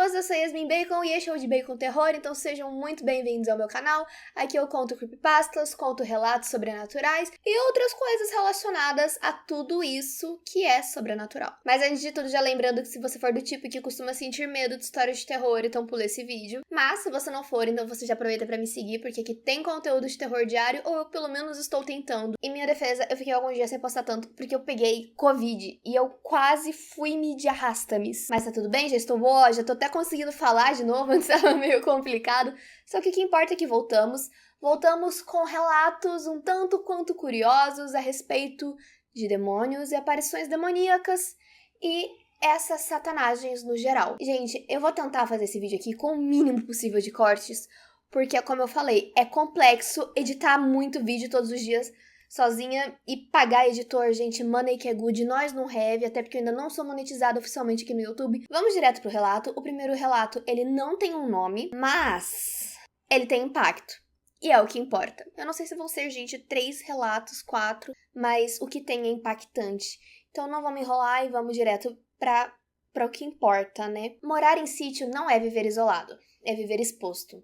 pessoas, eu sou Yasmin Bacon e este é o de Bacon Terror, então sejam muito bem-vindos ao meu canal. Aqui eu conto creepypastas, conto relatos sobrenaturais e outras coisas relacionadas a tudo isso que é sobrenatural. Mas antes de tudo, já lembrando que se você for do tipo que costuma sentir medo de histórias de terror, então pula esse vídeo. Mas se você não for, então você já aproveita pra me seguir, porque aqui tem conteúdo de terror diário, ou eu pelo menos estou tentando. Em minha defesa, eu fiquei alguns dias sem postar tanto porque eu peguei Covid e eu quase fui-me de arrasta-me. Mas tá tudo bem, já estou boa, já tô até conseguindo falar de novo, antes era meio complicado. Só que o que importa é que voltamos. Voltamos com relatos um tanto quanto curiosos a respeito de demônios e aparições demoníacas e essas satanagens no geral. Gente, eu vou tentar fazer esse vídeo aqui com o mínimo possível de cortes, porque, como eu falei, é complexo editar muito vídeo todos os dias sozinha e pagar editor, gente, money que é good, nós não have, até porque eu ainda não sou monetizada oficialmente aqui no YouTube. Vamos direto pro relato. O primeiro relato, ele não tem um nome, mas ele tem impacto. E é o que importa. Eu não sei se vão ser, gente, 3 relatos, 4, mas o que tem é impactante. Então não vamos enrolar e vamos direto para o que importa, né? Morar em sítio não é viver isolado, é viver exposto.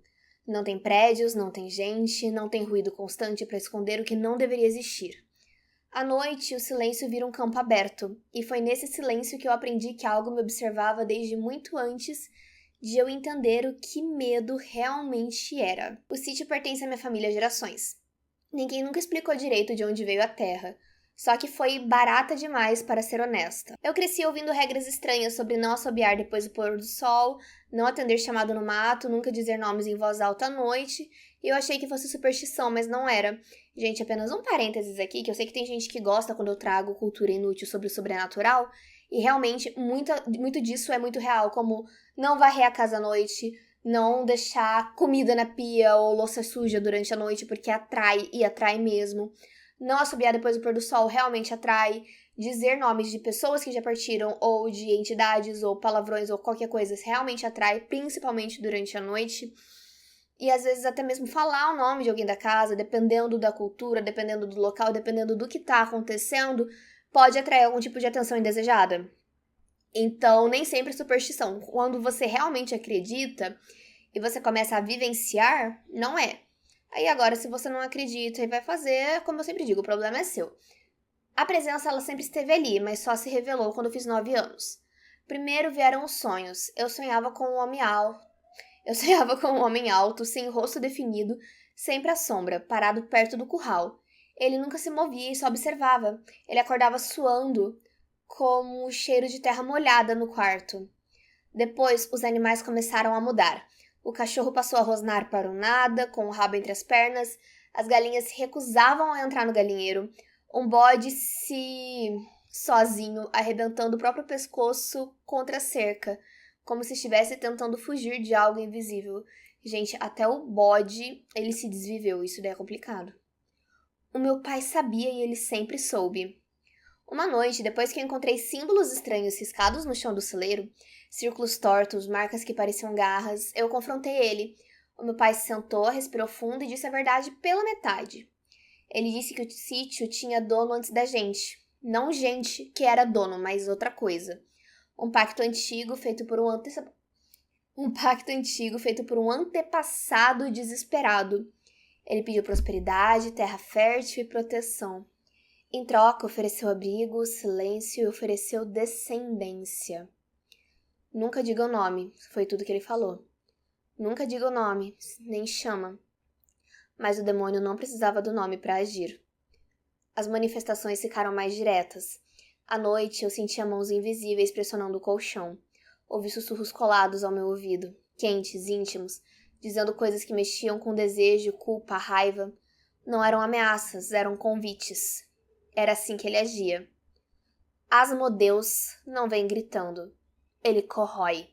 Não tem prédios, não tem gente, não tem ruído constante para esconder o que não deveria existir. À noite, o silêncio vira um campo aberto, e foi nesse silêncio que eu aprendi que algo me observava desde muito antes de eu entender o que medo realmente era. O sítio pertence à minha família há gerações. Ninguém nunca explicou direito de onde veio a terra, só que foi barata demais para ser honesta. Eu cresci ouvindo regras estranhas sobre não assobiar depois do pôr do sol, não atender chamado no mato, nunca dizer nomes em voz alta à noite, e eu achei que fosse superstição, mas não era. Gente, apenas um parênteses aqui, que eu sei que tem gente que gosta quando eu trago cultura inútil sobre o sobrenatural, e realmente muito disso é muito real, como não varrer a casa à noite, não deixar comida na pia ou louça suja durante a noite, porque atrai, e atrai mesmo. Não assobiar depois do pôr do sol realmente atrai. Dizer nomes de pessoas que já partiram, ou de entidades, ou palavrões, ou qualquer coisa, realmente atrai, principalmente durante a noite. E às vezes até mesmo falar o nome de alguém da casa, dependendo da cultura, dependendo do local, dependendo do que tá acontecendo, pode atrair algum tipo de atenção indesejada. Então, nem sempre é superstição. Quando você realmente acredita e você começa a vivenciar, não é. Aí agora, se você não acredita e vai fazer, como eu sempre digo, o problema é seu. A presença, ela sempre esteve ali, mas só se revelou quando eu fiz 9 anos. Primeiro vieram os sonhos. Eu sonhava com um homem alto. Sem rosto definido, sempre à sombra, parado perto do curral. Ele nunca se movia e só observava. Ele acordava suando, como o cheiro de terra molhada no quarto. Depois, os animais começaram a mudar. O cachorro passou a rosnar para o nada, com o rabo entre as pernas. As galinhas se recusavam a entrar no galinheiro. Um bode sozinho, arrebentando o próprio pescoço contra a cerca, como se estivesse tentando fugir de algo invisível. Gente, até o bode, ele se desviveu, isso daí é complicado. O meu pai sabia e ele sempre soube. Uma noite, depois que eu encontrei símbolos estranhos riscados no chão do celeiro, círculos tortos, marcas que pareciam garras, eu confrontei ele. O meu pai se sentou, respirou fundo e disse a verdade pela metade. Ele disse que o sítio tinha dono antes da gente. Não gente que era dono, mas outra coisa. Um pacto antigo feito por um antepassado desesperado. Ele pediu prosperidade, terra fértil e proteção. Em troca, ofereceu abrigo, silêncio e ofereceu descendência. Nunca diga o nome, foi tudo que ele falou. Nunca diga o nome, nem chama. Mas o demônio não precisava do nome para agir. As manifestações ficaram mais diretas. À noite, eu sentia mãos invisíveis pressionando o colchão. Ouvi sussurros colados ao meu ouvido, quentes, íntimos, dizendo coisas que mexiam com desejo, culpa, raiva. Não eram ameaças, eram convites. Era assim que ele agia. Asmodeus não vem gritando. Ele corrói.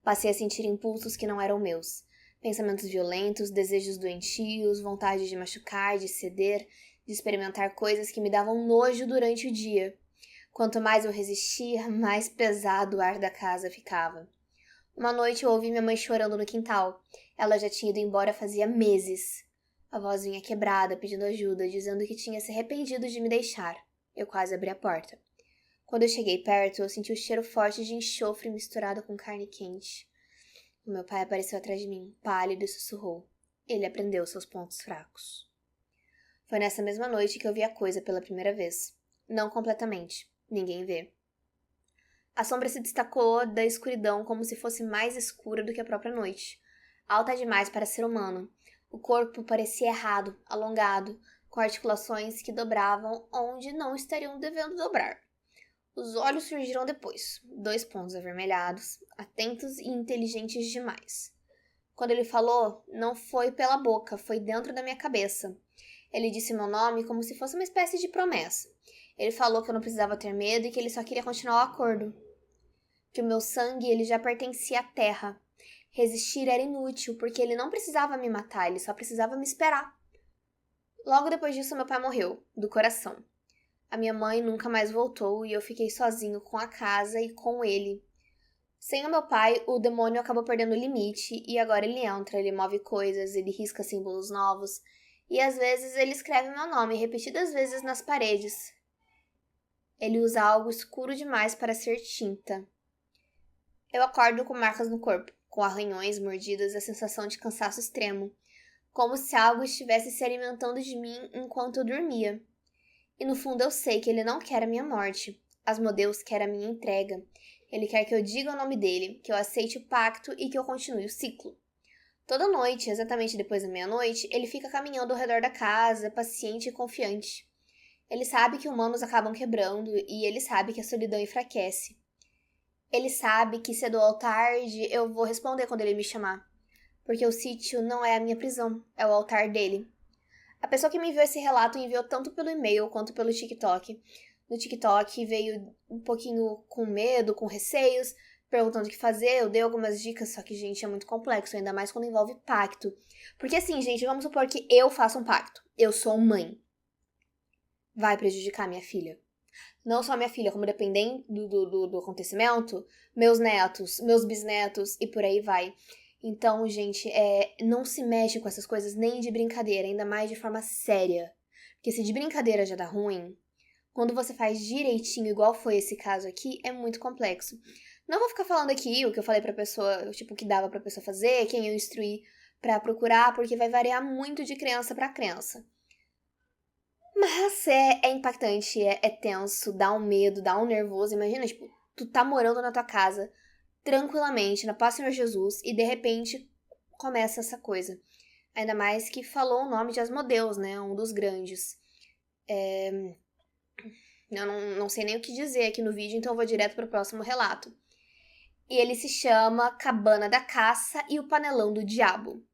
Passei a sentir impulsos que não eram meus. Pensamentos violentos, desejos doentios, vontade de machucar, de ceder, de experimentar coisas que me davam nojo durante o dia. Quanto mais eu resistia, mais pesado o ar da casa ficava. Uma noite eu ouvi minha mãe chorando no quintal. Ela já tinha ido embora fazia meses. A voz vinha quebrada, pedindo ajuda, dizendo que tinha se arrependido de me deixar. Eu quase abri a porta. Quando eu cheguei perto, eu senti o cheiro forte de enxofre misturado com carne quente. O meu pai apareceu atrás de mim, pálido, e sussurrou. Ele aprendeu seus pontos fracos. Foi nessa mesma noite que eu vi a coisa pela primeira vez. Não completamente. Ninguém vê. A sombra se destacou da escuridão como se fosse mais escura do que a própria noite. Alta demais para ser humano. O corpo parecia errado, alongado, com articulações que dobravam onde não estariam devendo dobrar. Os olhos surgiram depois, 2 pontos avermelhados, atentos e inteligentes demais. Quando ele falou, não foi pela boca, foi dentro da minha cabeça. Ele disse meu nome como se fosse uma espécie de promessa. Ele falou que eu não precisava ter medo e que ele só queria continuar o acordo. Que o meu sangue ele já pertencia à terra. Resistir era inútil, porque ele não precisava me matar, ele só precisava me esperar. Logo depois disso, meu pai morreu, do coração. A minha mãe nunca mais voltou e eu fiquei sozinho com a casa e com ele. Sem o meu pai, o demônio acabou perdendo o limite e agora ele entra, ele move coisas, ele risca símbolos novos e às vezes ele escreve meu nome repetidas vezes nas paredes. Ele usa algo escuro demais para ser tinta. Eu acordo com marcas no corpo, com arranhões, mordidas e a sensação de cansaço extremo, como se algo estivesse se alimentando de mim enquanto eu dormia. E no fundo eu sei que ele não quer a minha morte. Asmodeus quer a minha entrega. Ele quer que eu diga o nome dele, que eu aceite o pacto e que eu continue o ciclo. Toda noite, exatamente depois da meia-noite, ele fica caminhando ao redor da casa, paciente e confiante. Ele sabe que humanos acabam quebrando e ele sabe que a solidão enfraquece. Ele sabe que cedo ou tarde eu vou responder quando ele me chamar. Porque o sítio não é a minha prisão, é o altar dele. A pessoa que me enviou esse relato enviou tanto pelo e-mail quanto pelo TikTok. No TikTok veio um pouquinho com medo, com receios, perguntando o que fazer. Eu dei algumas dicas, só que, gente, é muito complexo, ainda mais quando envolve pacto. Porque assim, gente, vamos supor que eu faça um pacto. Eu sou mãe. Vai prejudicar minha filha. Não só minha filha, como dependendo do acontecimento, meus netos, meus bisnetos e por aí vai. Então, gente, não se mexe com essas coisas nem de brincadeira, ainda mais de forma séria. Porque se de brincadeira já dá ruim, quando você faz direitinho, igual foi esse caso aqui, é muito complexo. Não vou ficar falando aqui o que eu falei pra pessoa, tipo, o que dava pra pessoa fazer, quem eu instruí pra procurar, porque vai variar muito de criança pra criança. Mas é impactante, é tenso, dá um medo, dá um nervoso. Imagina, tipo, tu tá morando na tua casa, tranquilamente, na paz do Senhor Jesus, e de repente começa essa coisa. Ainda mais que falou o nome de Asmodeus, né? Um dos grandes. Eu não sei nem o que dizer aqui no vídeo, então eu vou direto pro próximo relato. E ele se chama Cabana da Caça e o Panelão do Diabo.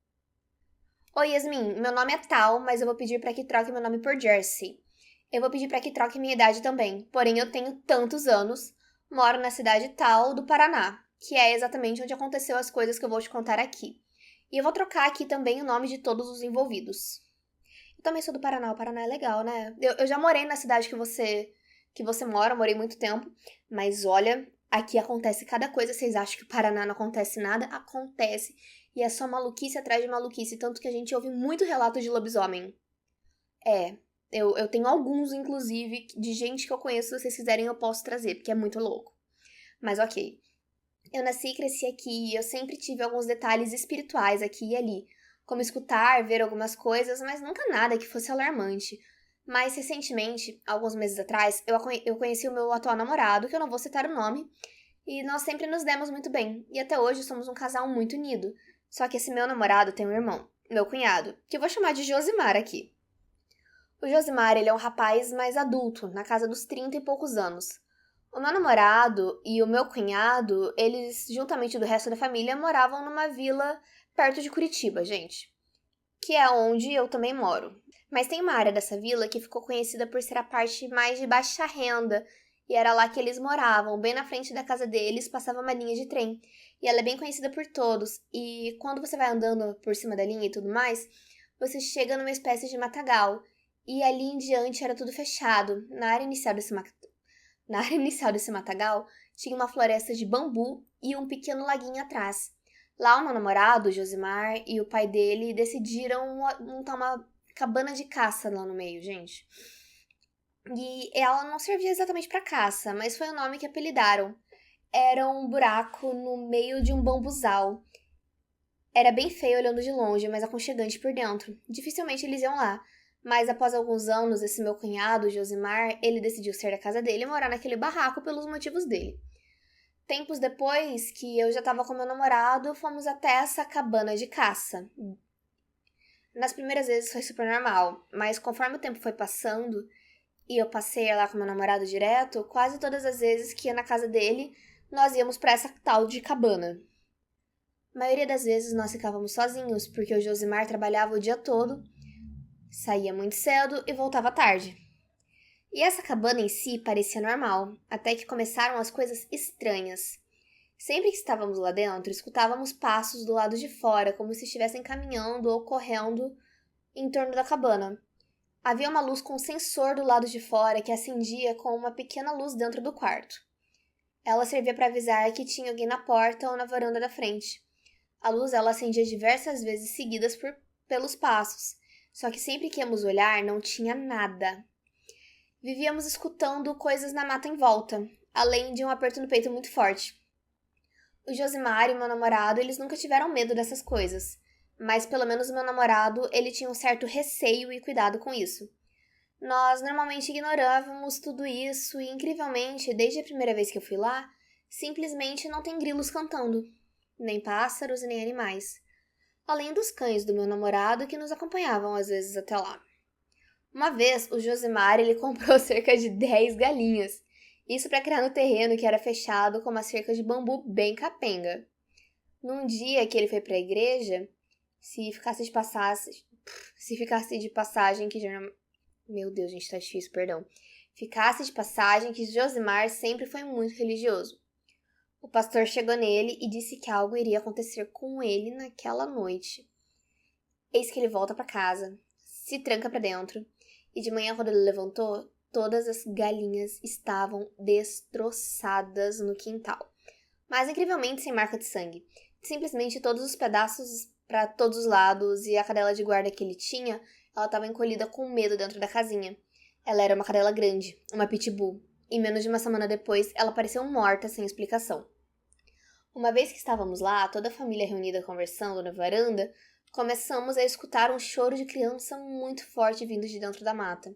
Oi, Yasmin, meu nome é tal, mas eu vou pedir pra que troque meu nome por Jersey. Eu vou pedir pra que troque minha idade também, porém eu tenho tantos anos, moro na cidade tal do Paraná, que é exatamente onde aconteceu as coisas que eu vou te contar aqui. E eu vou trocar aqui também o nome de todos os envolvidos. Eu também sou do Paraná, o Paraná é legal, né? Eu já morei na cidade que você mora, morei muito tempo, mas olha, aqui acontece cada coisa. Vocês acham que o Paraná não acontece nada? Acontece. E é só maluquice atrás de maluquice, tanto que a gente ouve muito relato de lobisomem. Eu tenho alguns, inclusive, de gente que eu conheço, se vocês quiserem eu posso trazer, porque é muito louco. Mas ok. Eu nasci e cresci aqui e eu sempre tive alguns detalhes espirituais aqui e ali, como escutar, ver algumas coisas, mas nunca nada que fosse alarmante. Mas recentemente, alguns meses atrás, eu conheci o meu atual namorado, que eu não vou citar o nome, e nós sempre nos demos muito bem, e até hoje somos um casal muito unido. Só que esse meu namorado tem um irmão, meu cunhado, que eu vou chamar de Josimar aqui. O Josimar, ele é um rapaz mais adulto, na casa dos 30 e poucos anos. O meu namorado e o meu cunhado, eles, juntamente do resto da família, moravam numa vila perto de Curitiba, gente. Que é onde eu também moro. Mas tem uma área dessa vila que ficou conhecida por ser a parte mais de baixa renda, e era lá que eles moravam, bem na frente da casa deles passava uma linha de trem. E ela é bem conhecida por todos, e quando você vai andando por cima da linha e tudo mais, você chega numa espécie de matagal, e ali em diante era tudo fechado. Na área inicial desse matagal, tinha uma floresta de bambu e um pequeno laguinho atrás. Lá o meu namorado, o Josimar, e o pai dele decidiram montar uma cabana de caça lá no meio, gente. E ela não servia exatamente para caça, mas foi o nome que apelidaram. Era um buraco no meio de um bambuzal. Era bem feio olhando de longe, mas aconchegante por dentro. Dificilmente eles iam lá. Mas após alguns anos, esse meu cunhado, Josimar, ele decidiu sair da casa dele e morar naquele barraco pelos motivos dele. Tempos depois, que eu já tava com meu namorado, fomos até essa cabana de caça. Nas primeiras vezes foi super normal, mas conforme o tempo foi passando e eu passei lá com meu namorado direto, quase todas as vezes que ia na casa dele, nós íamos pra essa tal de cabana. A maioria das vezes nós ficávamos sozinhos, porque o Josimar trabalhava o dia todo, saía muito cedo e voltava tarde. E essa cabana em si parecia normal, até que começaram as coisas estranhas. Sempre que estávamos lá dentro, escutávamos passos do lado de fora, como se estivessem caminhando ou correndo em torno da cabana. Havia uma luz com sensor do lado de fora que acendia com uma pequena luz dentro do quarto. Ela servia para avisar que tinha alguém na porta ou na varanda da frente. A luz ela acendia diversas vezes seguidas pelos passos, só que sempre que íamos olhar não tinha nada. Vivíamos escutando coisas na mata em volta, além de um aperto no peito muito forte. O Josimar e meu namorado, eles nunca tiveram medo dessas coisas, mas pelo menos o meu namorado, ele tinha um certo receio e cuidado com isso. Nós normalmente ignorávamos tudo isso e, incrivelmente, desde a primeira vez que eu fui lá, simplesmente não tem grilos cantando, nem pássaros e nem animais, além dos cães do meu namorado que nos acompanhavam às vezes até lá. Uma vez, o Josimar, ele comprou cerca de 10 galinhas. Isso para criar no terreno que era fechado com uma cerca de bambu bem capenga. Num dia que ele foi para a igreja, se ficasse de passagem que meu Deus, gente, tá difícil, perdão. Ficasse de passagem que Josimar sempre foi muito religioso. O pastor chegou nele e disse que algo iria acontecer com ele naquela noite. Eis que ele volta para casa, se tranca para dentro, e de manhã, quando ele levantou, todas as galinhas estavam destroçadas no quintal. Mas incrivelmente sem marca de sangue. Simplesmente todos os pedaços para todos os lados e a cadela de guarda que ele tinha, ela estava encolhida com medo dentro da casinha. Ela era uma cadela grande, uma pitbull, e menos de uma semana depois ela apareceu morta sem explicação. Uma vez que estávamos lá, toda a família reunida conversando na varanda, começamos a escutar um choro de criança muito forte vindo de dentro da mata.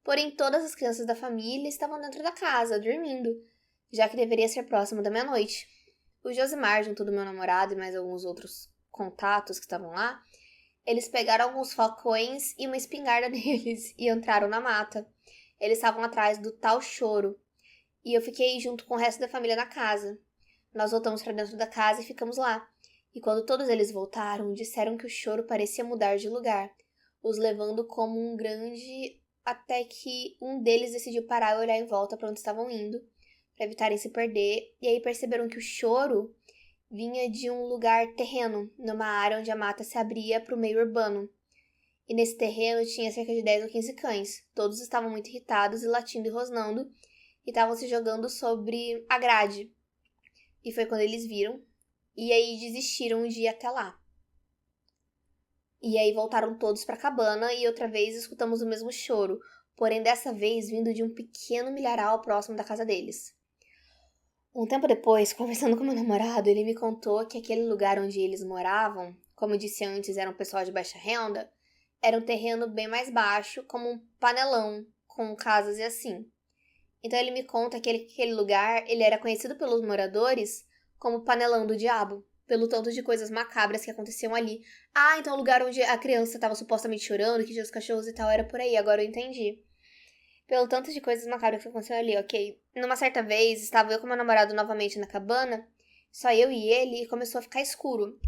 Porém, todas as crianças da família estavam dentro da casa, dormindo, já que deveria ser próximo da meia-noite. O Josimar, junto do meu namorado e mais alguns outros contatos que estavam lá, eles pegaram alguns falcões e uma espingarda deles e entraram na mata. Eles estavam atrás do tal choro, e eu fiquei junto com o resto da família na casa. Nós voltamos para dentro da casa e ficamos lá. E quando todos eles voltaram, disseram que o choro parecia mudar de lugar, os levando como um grande, até que um deles decidiu parar e olhar em volta para onde estavam indo, para evitarem se perder, e aí perceberam que o choro vinha de um lugar terreno, numa área onde a mata se abria para o meio urbano. E nesse terreno tinha cerca de 10 ou 15 cães. Todos estavam muito irritados e latindo e rosnando, e estavam se jogando sobre a grade. E foi quando eles viram, e aí desistiram de ir até lá. E aí voltaram todos para a cabana e outra vez escutamos o mesmo choro, porém dessa vez vindo de um pequeno milharal próximo da casa deles. Um tempo depois, conversando com meu namorado, ele me contou que aquele lugar onde eles moravam, como eu disse antes, era um pessoal de baixa renda, era um terreno bem mais baixo, como um panelão, com casas e assim. Então ele me conta que aquele lugar ele era conhecido pelos moradores como Panelão do Diabo, pelo tanto de coisas macabras que aconteciam ali. Ah, então o lugar onde a criança estava supostamente chorando, que tinha os cachorros e tal, era por aí, agora eu entendi. Pelo tanto de coisas macabras que aconteceram ali, ok. Numa certa vez, estava eu com meu namorado novamente na cabana, só eu e ele, e começou a ficar escuro.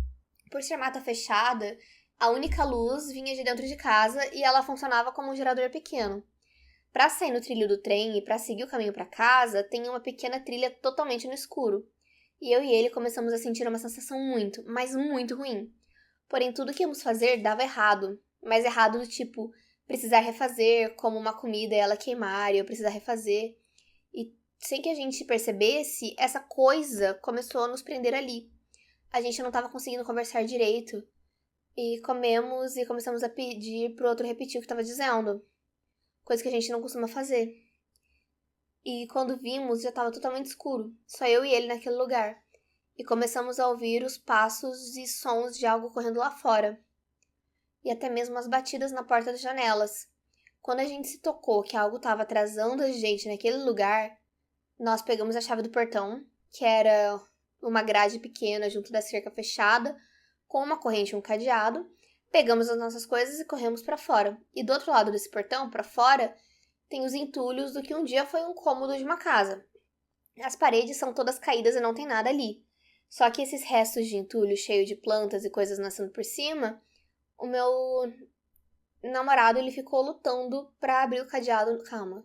Por ser mata fechada, a única luz vinha de dentro de casa e ela funcionava como um gerador pequeno. Para sair no trilho do trem e para seguir o caminho para casa, tem uma pequena trilha totalmente no escuro. E eu e ele começamos a sentir uma sensação muito, mas muito ruim. Porém, tudo que íamos fazer dava errado. Mas errado do tipo, precisar refazer, como uma comida e ela queimar, e eu precisar refazer. E sem que a gente percebesse, essa coisa começou a nos prender ali. A gente não estava conseguindo conversar direito. E comemos e começamos a pedir pro outro repetir o que estava dizendo. Coisa que a gente não costuma fazer. E quando vimos, já estava totalmente escuro. Só eu e ele naquele lugar. e começamos a ouvir os passos e sons de algo correndo lá fora, e até mesmo as batidas na porta das janelas. Quando a gente se tocou que algo estava atrasando a gente naquele lugar, nós pegamos a chave do portão, que era uma grade pequena junto da cerca fechada, com uma corrente e um cadeado, pegamos as nossas coisas e corremos para fora. E do outro lado desse portão, para fora, tem os entulhos do que um dia foi um cômodo de uma casa. As paredes são todas caídas e não tem nada ali. Só que esses restos de entulho cheio de plantas e coisas nascendo por cima, o meu namorado, ele ficou lutando pra abrir o cadeado. Calma.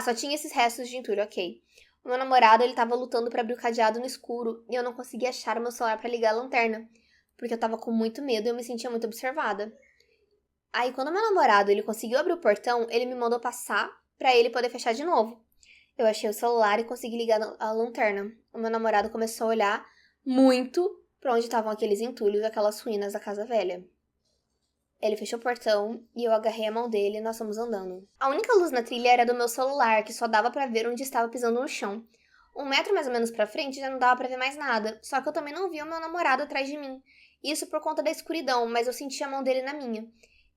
Só tinha esses restos de entulho, ok. O meu namorado, ele tava lutando pra abrir o cadeado no escuro e eu não conseguia achar o meu celular pra ligar a lanterna, porque eu tava com muito medo e eu me sentia muito observada. Aí, quando o meu namorado, ele conseguiu abrir o portão, ele me mandou passar pra ele poder fechar de novo. Eu achei o celular e consegui ligar a lanterna. O meu namorado começou a olhar muito pra onde estavam aqueles entulhos, aquelas ruínas da casa velha. Ele fechou o portão e eu agarrei a mão dele e nós fomos andando. A única luz na trilha era do meu celular, que só dava pra ver onde estava pisando no chão. 1 metro mais ou menos pra frente já não dava pra ver mais nada, só que eu também não via o meu namorado atrás de mim. Isso por conta da escuridão, mas eu senti a mão dele na minha.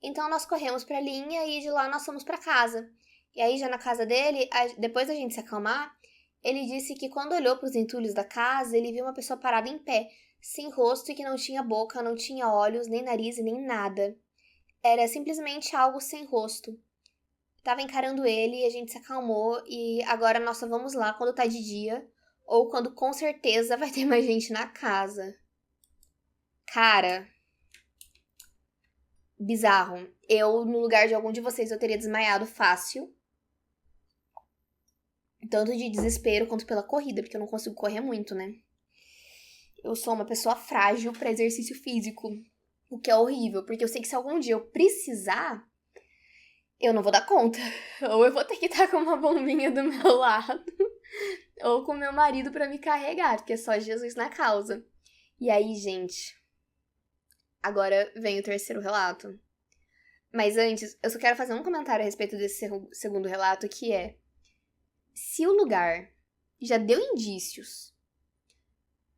Então nós corremos pra linha e de lá nós fomos pra casa. E aí já na casa dele, depois da gente se acalmar, ele disse que quando olhou pros entulhos da casa, ele viu uma pessoa parada em pé, sem rosto e que não tinha boca, não tinha olhos, nem nariz e nem nada. Era simplesmente algo sem rosto. Tava encarando ele e a gente se acalmou e agora nós só vamos lá quando tá de dia ou quando com certeza vai ter mais gente na casa. Cara, bizarro. Eu, no lugar de algum de vocês, eu teria desmaiado fácil. Tanto de desespero quanto pela corrida, porque eu não consigo correr muito, né? Eu sou uma pessoa frágil para exercício físico. O que é horrível, porque eu sei que se algum dia eu precisar, eu não vou dar conta. Ou eu vou ter que estar com uma bombinha do meu lado, ou com meu marido pra me carregar, porque é só Jesus na causa. E aí, gente, agora vem o terceiro relato. Mas antes, eu só quero fazer um comentário a respeito desse segundo relato, que é: se o lugar já deu indícios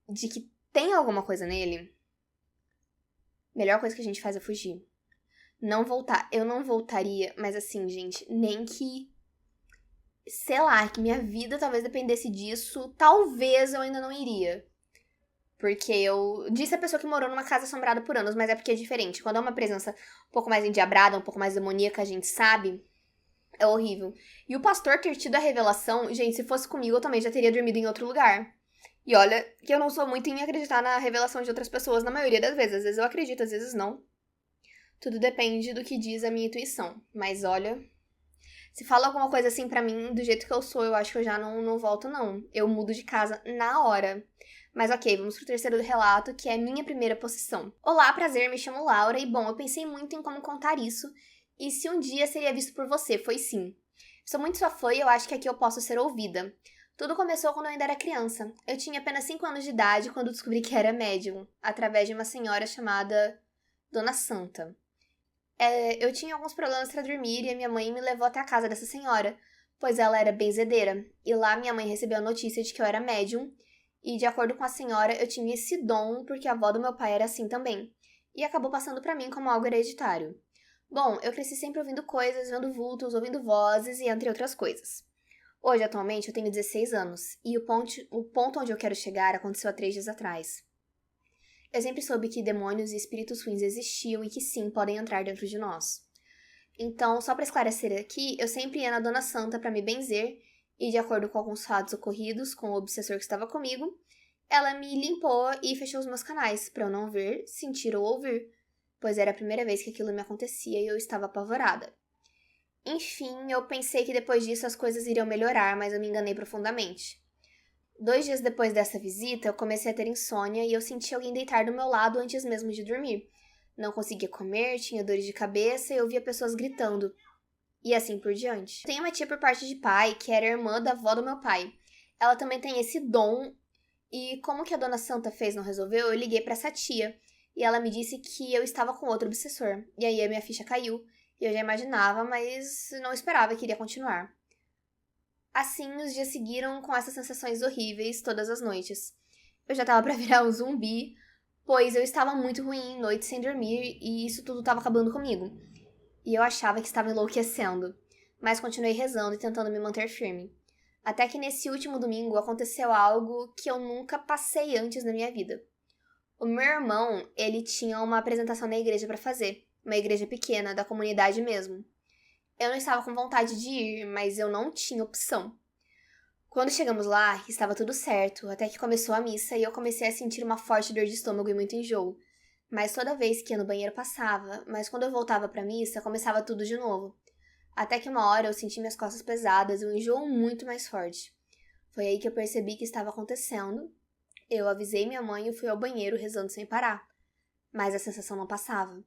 de que tem alguma coisa nele, melhor coisa que a gente faz é fugir. Não voltar. Eu não voltaria, mas assim, gente, nem que, sei lá, que minha vida talvez dependesse disso, talvez eu ainda não iria. Porque eu disse a pessoa que morou numa casa assombrada por anos, mas é porque é diferente. Quando é uma presença um pouco mais endiabrada, um pouco mais demoníaca, a gente sabe, é horrível. E o pastor ter tido a revelação, gente, se fosse comigo, eu também já teria dormido em outro lugar. E olha, que eu não sou muito em acreditar na revelação de outras pessoas, na maioria das vezes. Às vezes eu acredito, às vezes não. Tudo depende do que diz a minha intuição. Mas olha, se fala alguma coisa assim pra mim, do jeito que eu sou, eu acho que eu já não volto, não. Eu mudo de casa na hora. Mas ok, vamos pro terceiro relato, que é minha primeira possessão. Olá, prazer, me chamo Laura, e bom, eu pensei muito em como contar isso, e se um dia seria visto por você, foi sim. Sou muito sua fã e eu acho que aqui eu posso ser ouvida. Tudo começou quando eu ainda era criança. Eu tinha apenas 5 anos de idade quando descobri que era médium, através de uma senhora chamada Dona Santa. Eu tinha alguns problemas para dormir e a minha mãe me levou até a casa dessa senhora, pois ela era benzedeira, e lá minha mãe recebeu a notícia de que eu era médium, e de acordo com a senhora, eu tinha esse dom porque a avó do meu pai era assim também, e acabou passando para mim como algo hereditário. Bom, eu cresci sempre ouvindo coisas, vendo vultos, ouvindo vozes e entre outras coisas. Hoje, atualmente, eu tenho 16 anos, e o ponto onde eu quero chegar aconteceu há 3 dias atrás. Eu sempre soube que demônios e espíritos ruins existiam e que sim, podem entrar dentro de nós. Então, só para esclarecer aqui, eu sempre ia na Dona Santa para me benzer, e de acordo com alguns fatos ocorridos com o obsessor que estava comigo, ela me limpou e fechou os meus canais para eu não ver, sentir ou ouvir, pois era a primeira vez que aquilo me acontecia e eu estava apavorada. Enfim, eu pensei que depois disso as coisas iriam melhorar, mas eu me enganei profundamente. 2 dias depois dessa visita, eu comecei a ter insônia e eu senti alguém deitar do meu lado antes mesmo de dormir. Não conseguia comer, tinha dores de cabeça e eu via pessoas gritando. E assim por diante. Tenho uma tia por parte de pai, que era irmã da avó do meu pai. Ela também tem esse dom, e como que a Dona Santa fez não resolveu, eu liguei pra essa tia. E ela me disse que eu estava com outro obsessor. E aí a minha ficha caiu. E eu já imaginava, mas não esperava que iria continuar. Assim, os dias seguiram com essas sensações horríveis todas as noites. eu já tava pra virar um zumbi, pois eu estava muito ruim, noite sem dormir, e isso tudo tava acabando comigo. E eu achava que estava enlouquecendo, mas continuei rezando e tentando me manter firme. Até que nesse último domingo aconteceu algo que eu nunca passei antes na minha vida. O meu irmão, ele tinha uma apresentação na igreja pra fazer, uma igreja pequena, da comunidade mesmo. Eu não estava com vontade de ir, mas eu não tinha opção. Quando chegamos lá, estava tudo certo, até que começou a missa e eu comecei a sentir uma forte dor de estômago e muito enjoo. Mas toda vez que ia no banheiro passava, mas quando eu voltava pra missa, começava tudo de novo. Até que uma hora eu senti minhas costas pesadas e um enjoo muito mais forte. Foi aí que eu percebi que estava acontecendo. Eu avisei minha mãe e fui ao banheiro rezando sem parar. Mas a sensação não passava.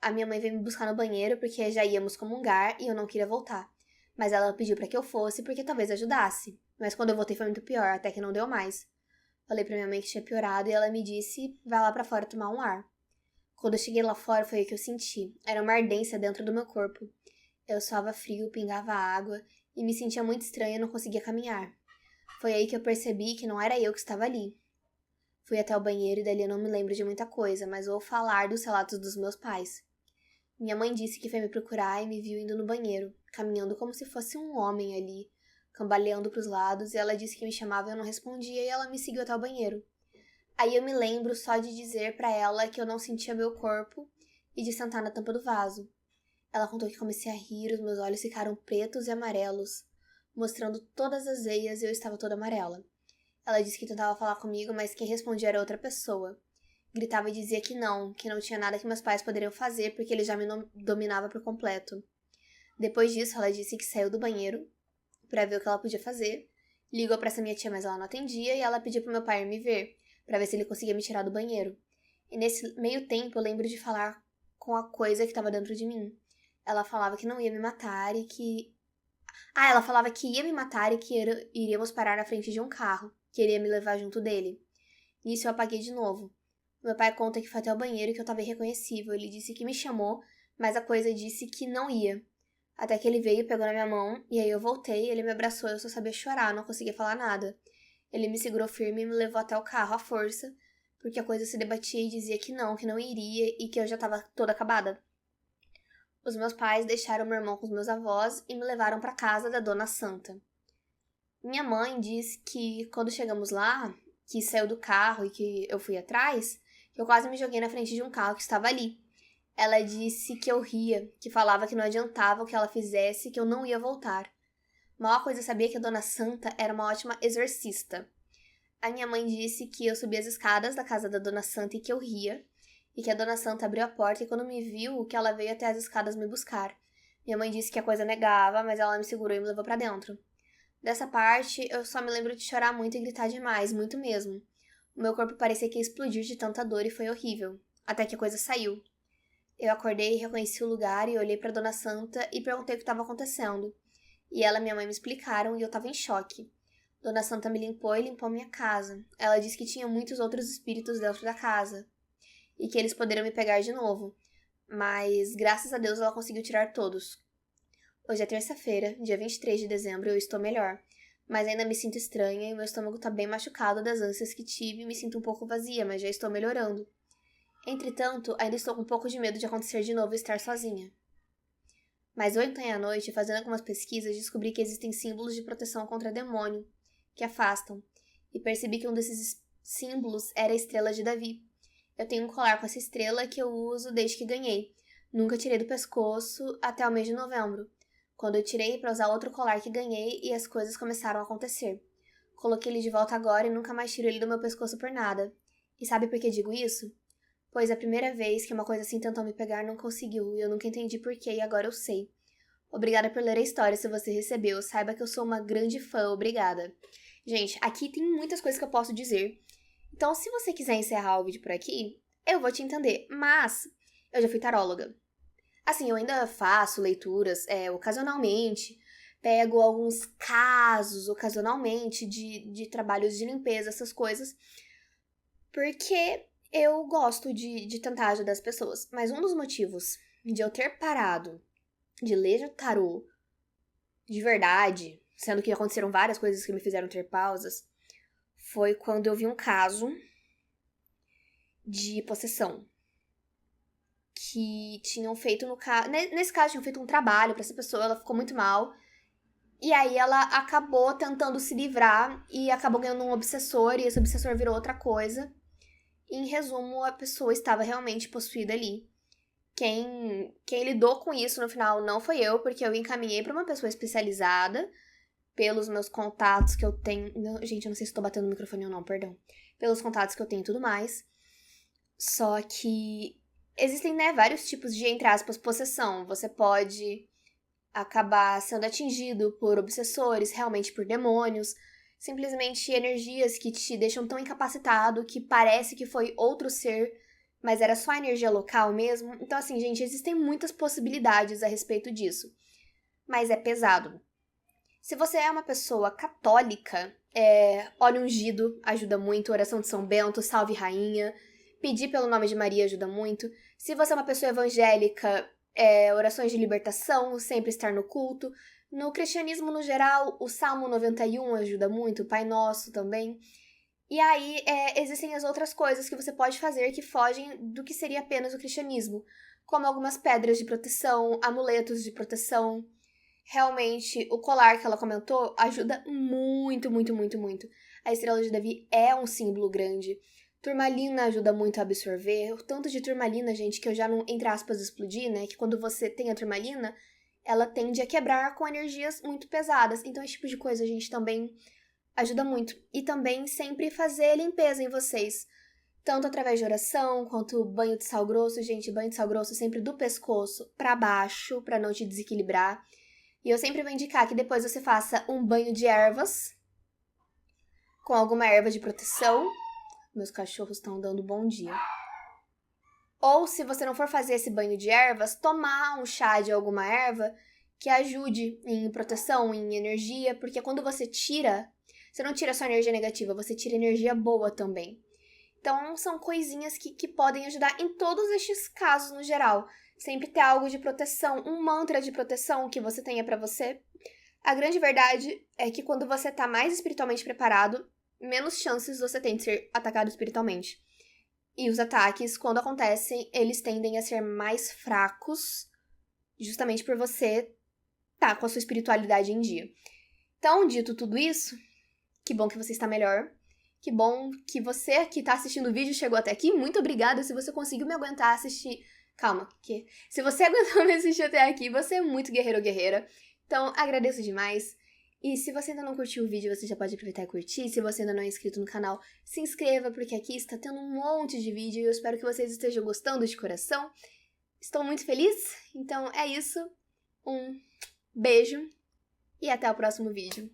A minha mãe veio me buscar no banheiro porque já íamos comungar e eu não queria voltar. Mas ela pediu para que eu fosse porque talvez ajudasse. Mas quando eu voltei foi muito pior, até que não deu mais. Falei pra minha mãe que tinha piorado e ela me disse: vai lá pra fora tomar um ar. Quando eu cheguei lá fora foi o que eu senti. Era uma ardência dentro do meu corpo. Eu suava frio, pingava água e me sentia muito estranha e não conseguia caminhar. Foi aí que eu percebi que não era eu que estava ali. Fui até o banheiro e dali eu não me lembro de muita coisa, mas vou falar dos relatos dos meus pais. Minha mãe disse que foi me procurar e me viu indo no banheiro, caminhando como se fosse um homem ali, cambaleando pros lados, e ela disse que me chamava e eu não respondia e ela me seguiu até o banheiro. Aí eu me lembro só de dizer pra ela que eu não sentia meu corpo e de sentar na tampa do vaso. Ela contou que comecei a rir, os meus olhos ficaram pretos e amarelos, mostrando todas as veias e eu estava toda amarela. Ela disse que tentava falar comigo, mas quem respondia era outra pessoa. Gritava e dizia que não tinha nada que meus pais poderiam fazer porque ele já me dominava por completo. Depois disso, ela disse que saiu do banheiro pra ver o que ela podia fazer. Ligou pra essa minha tia, mas ela não atendia, e ela pediu pro meu pai ir me ver, pra ver se ele conseguia me tirar do banheiro. E nesse meio tempo, eu lembro de falar com a coisa que estava dentro de mim. Ela falava que não ia me matar e que... ela falava que ia me matar e que iríamos parar na frente de um carro, que iria me levar junto dele. Nisso eu apaguei de novo. Meu pai conta que foi até o banheiro e que eu tava irreconhecível. Ele disse que me chamou, mas a coisa disse que não ia. Até que ele veio, pegou na minha mão, e aí eu voltei, ele me abraçou, eu só sabia chorar, não conseguia falar nada. Ele me segurou firme e me levou até o carro à força, porque a coisa se debatia e dizia que não iria e que eu já tava toda acabada. Os meus pais deixaram meu irmão com os meus avós e me levaram para casa da Dona Santa. Minha mãe diz que quando chegamos lá, que saiu do carro e que eu fui atrás, que eu quase me joguei na frente de um carro que estava ali. Ela disse que eu ria, que falava que não adiantava o que ela fizesse, que eu não ia voltar. Mal coisa eu sabia que a Dona Santa era uma ótima exorcista. A minha mãe disse que eu subi as escadas da casa da Dona Santa e que eu ria, e que a Dona Santa abriu a porta e quando me viu, que ela veio até as escadas me buscar. Minha mãe disse que a coisa negava, mas ela me segurou e me levou pra dentro. Dessa parte, eu só me lembro de chorar muito e gritar demais, muito mesmo. O meu corpo parecia que ia explodir de tanta dor e foi horrível. Até que a coisa saiu. Eu acordei e reconheci o lugar e olhei pra Dona Santa e perguntei o que estava acontecendo. E ela e minha mãe me explicaram e eu tava em choque. Dona Santa me limpou e limpou minha casa. Ela disse que tinha muitos outros espíritos dentro da casa e que eles poderiam me pegar de novo. Mas, graças a Deus, ela conseguiu tirar todos. Hoje é terça-feira, dia 23 de dezembro, e eu estou melhor. Mas ainda me sinto estranha e meu estômago tá bem machucado das ânsias que tive e me sinto um pouco vazia, mas já estou melhorando. Entretanto, ainda estou com um pouco de medo de acontecer de novo e estar sozinha. Mas ontem à noite, fazendo algumas pesquisas, descobri que existem símbolos de proteção contra demônio, que afastam, e percebi que um desses símbolos era a estrela de Davi. Eu tenho um colar com essa estrela que eu uso desde que ganhei. Nunca tirei do pescoço até o mês de novembro, quando eu tirei para usar outro colar que ganhei e as coisas começaram a acontecer. Coloquei ele de volta agora e nunca mais tiro ele do meu pescoço por nada. E sabe por que digo isso? Pois a primeira vez que uma coisa assim tentou me pegar não conseguiu, e eu nunca entendi porquê e agora eu sei. Obrigada por ler a história, se você recebeu. Saiba que eu sou uma grande fã, obrigada. Gente, aqui tem muitas coisas que eu posso dizer. Então, se você quiser encerrar o vídeo por aqui, eu vou te entender. Mas, eu já fui taróloga. Assim, eu ainda faço leituras ocasionalmente. Pego alguns casos, ocasionalmente, de trabalhos de limpeza, essas coisas. Porque eu gosto de tentar ajudar as pessoas. Mas um dos motivos de eu ter parado de ler tarô de verdade, sendo que aconteceram várias coisas que me fizeram ter pausas, foi quando eu vi um caso de possessão. Que tinham feito no caso. Nesse caso, tinham feito um trabalho pra essa pessoa, ela ficou muito mal. E aí ela acabou tentando se livrar e acabou ganhando um obsessor, e esse obsessor virou outra coisa. E, em resumo, a pessoa estava realmente possuída ali. Quem lidou com isso no final não foi eu, porque eu encaminhei pra uma pessoa especializada, pelos meus contatos que eu tenho. Gente, eu não sei se tô batendo no microfone ou não, perdão. Pelos contatos que eu tenho e tudo mais. Só que existem, né, vários tipos de, entre aspas, possessão. Você pode acabar sendo atingido por obsessores, realmente por demônios, simplesmente energias que te deixam tão incapacitado que parece que foi outro ser, mas era só energia local mesmo. Então, assim, gente, existem muitas possibilidades a respeito disso. Mas é pesado. Se você é uma pessoa católica, óleo ungido ajuda muito, oração de São Bento, salve rainha, pedir pelo nome de Maria ajuda muito. Se você é uma pessoa evangélica, orações de libertação, sempre estar no culto. No cristianismo, no geral, o Salmo 91 ajuda muito, o Pai Nosso também. E aí, existem as outras coisas que você pode fazer que fogem do que seria apenas o cristianismo, como algumas pedras de proteção, amuletos de proteção. Realmente, o colar que ela comentou ajuda muito, muito, muito, muito. A estrela de Davi é um símbolo grande. Turmalina ajuda muito a absorver. O tanto de turmalina, gente, que eu já não, entre aspas, explodi, né? Que quando você tem a turmalina, ela tende a quebrar com energias muito pesadas. Então, esse tipo de coisa a gente também ajuda muito. E também sempre fazer limpeza em vocês. Tanto através de oração, quanto banho de sal grosso. Gente, banho de sal grosso sempre do pescoço pra baixo, pra não te desequilibrar. E eu sempre vou indicar que depois você faça um banho de ervas com alguma erva de proteção. Meus cachorros estão dando bom dia. Ou, se você não for fazer esse banho de ervas, tomar um chá de alguma erva que ajude em proteção, em energia, porque quando você tira, você não tira só energia negativa, você tira energia boa também. Então, são coisinhas que podem ajudar em todos estes casos no geral. Sempre ter algo de proteção, um mantra de proteção que você tenha pra você. A grande verdade é que quando você tá mais espiritualmente preparado, menos chances você tem de ser atacado espiritualmente. E os ataques, quando acontecem, eles tendem a ser mais fracos, justamente por você tá com a sua espiritualidade em dia. Então, dito tudo isso, que bom que você está melhor. Que bom que você que tá assistindo o vídeo chegou até aqui. Muito obrigada se você conseguiu me aguentar assistir. Calma, que se você aguentou me assistir até aqui, você é muito guerreiro ou guerreira. Então, agradeço demais. E se você ainda não curtiu o vídeo, você já pode aproveitar e curtir. Se você ainda não é inscrito no canal, se inscreva, porque aqui está tendo um monte de vídeo e eu espero que vocês estejam gostando de coração. Estou muito feliz. Então é isso. Um beijo e até o próximo vídeo.